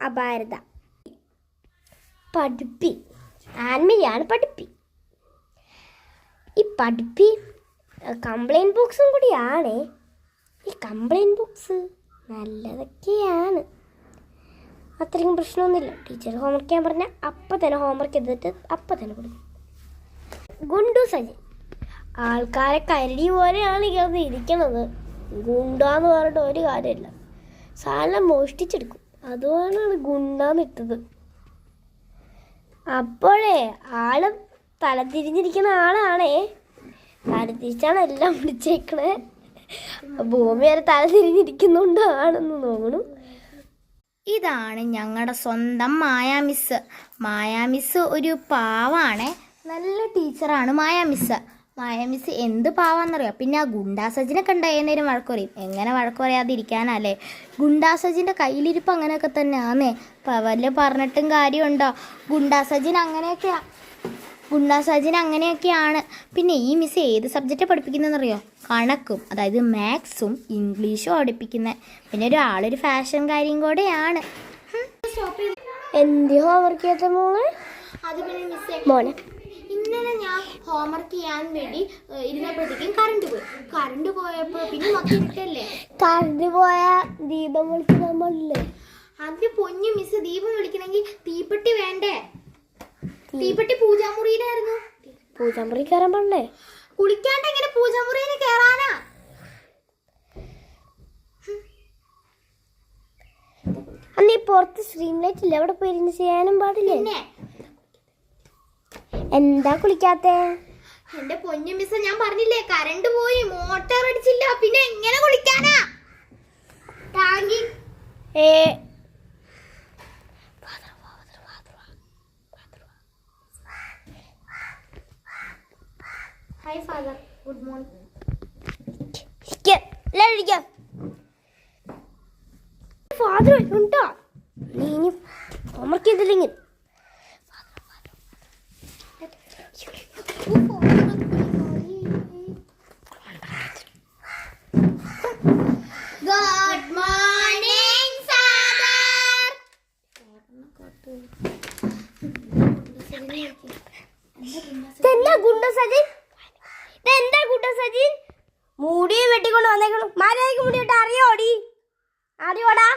അപാരത. പഠിപ്പി ആൻമരിയാണ് പഠിപ്പി. ഈ പഠിപ്പി കംപ്ലൈൻറ്റ് ബോക്സും കൂടിയാണ്. ഈ കംപ്ലൈൻറ്റ് ബോക്സ് നല്ലതൊക്കെയാണ്, അത്രയും പ്രശ്നമൊന്നുമില്ല. ടീച്ചർ ഹോംവർക്ക് ചെയ്യാൻ പറഞ്ഞാൽ അപ്പം തന്നെ ഹോംവർക്ക് ചെയ്തിട്ട് അപ്പം തന്നെ കൊടുക്കും. ഗുണ്ടു സജിൻ ആൾക്കാരെ കരടി പോലെയാണ് ഇങ്ങനെ ഇരിക്കുന്നത്. ഗുണ്ടാന്ന് പറഞ്ഞിട്ട് ഒരു കാര്യമില്ല, സാധനം മോഷ്ടിച്ചെടുക്കും. അതുകൊണ്ടാണ് ഗുണ്ടാന്ന് ഇട്ടത്. അപ്പോഴേ ആള് തലതിരിഞ്ഞിരിക്കുന്ന ആളാണേ. തലതിരിച്ചാണ് എല്ലാം പിടിച്ചേക്കണേ. ഭൂമി വരെ തലതിരിഞ്ഞിരിക്കുന്നുണ്ടാണെന്ന് തോന്നുന്നു. ഇതാണ് ഞങ്ങളുടെ സ്വന്തം മായാ മിസ്സ്. മായാ മിസ്സ് ഒരു പാവാണ്, നല്ല ടീച്ചറാണ് മായാ മിസ്സ്. മായാ മിസ്സ് എന്ത് പാവാന്നറിയോ? പിന്നെ ആ ഗുണ്ടാസജിനെ കണ്ട ഏന്നേരം വഴക്ക് പറയും. എങ്ങനെ വഴക്ക് പറയാതിരിക്കാനല്ലേ? ഗുണ്ടാസജിൻ്റെ കയ്യിലിരിപ്പ് അങ്ങനെയൊക്കെ തന്നെയാന്നേ. വല്ല പറഞ്ഞിട്ടും കാര്യമുണ്ടോ? ഗുണ്ടാസജിൻ അങ്ങനെയൊക്കെയാണ്. പിന്നെ ഈ മിസ് ഏത് സബ്ജക്റ്റാണ് പഠിപ്പിക്കുന്നതെന്നറിയോ? കണക്കും, അതായത് മാത്സും ഇംഗ്ലീഷും പഠിപ്പിക്കുന്നത്. പിന്നെ ഒരാളൊരു ഫാഷൻ കാര്യം കൂടെയാണ്. എന്ത് ഹോംവർക്ക് ചെയ്ത മോനെ? അത് പിന്നെ മിസ്സേ, ഇന്നലെ ഞാൻ ഹോംവർക്ക് ചെയ്യാൻ വേണ്ടി ഇരുന്നപ്പോഴത്തേക്കും കറണ്ട് പോയപ്പോൾ പിന്നെ നോക്കിയിട്ടല്ലേ കറണ്ട് പോയ ദീപം വിളിക്കാൻ പാടില്ലേ? അതിന് പൊന്നു മിസ്, ദീപം വിളിക്കണമെങ്കിൽ തീപ്പെട്ടി വേണ്ടേ? തീപ്പെട്ടി പൂജാമുറിയിലായിരുന്നു. പൂജാമുറി കയറാൻ പാടില്ലേ? കുളിക്കാണ്ട് എങ്ങനെ പൂജാമുറിയിൽ കയറാനാ? അന്ന് ഈ പുറത്ത് സ്ട്രീം ലൈറ്റ് ഇല്ല, അവിടെ പോയി ഇരുന്ന് ചെയ്യാനും പാടില്ലേ? എന്താ കുളിക്കാത്ത? എന്റെ പൊന്നു മിസ്, ഞാൻ പറഞ്ഞില്ലേ കറണ്ട് പോയി, മോട്ടർ അടിച്ചില്ല, പിന്നെ എങ്ങനെ കുളിക്കാനാ? ടാങ്കി hi father, good morning. Father ഉണ്ടോ? നീ ഇനി ഹോംവർക്ക് ചെയ്തില്ലെങ്കിൽ ഗുഡ് മോർണിംഗ് ഫാദർ. എന്താ ഗുണ്ട സജിൻ മുടിയും വെട്ടിക്കൊണ്ട് വന്നേക്കണം. മര്യാദയ്ക്ക് മുടി വെട്ടാ അറിയോടി? അറിയോടാ?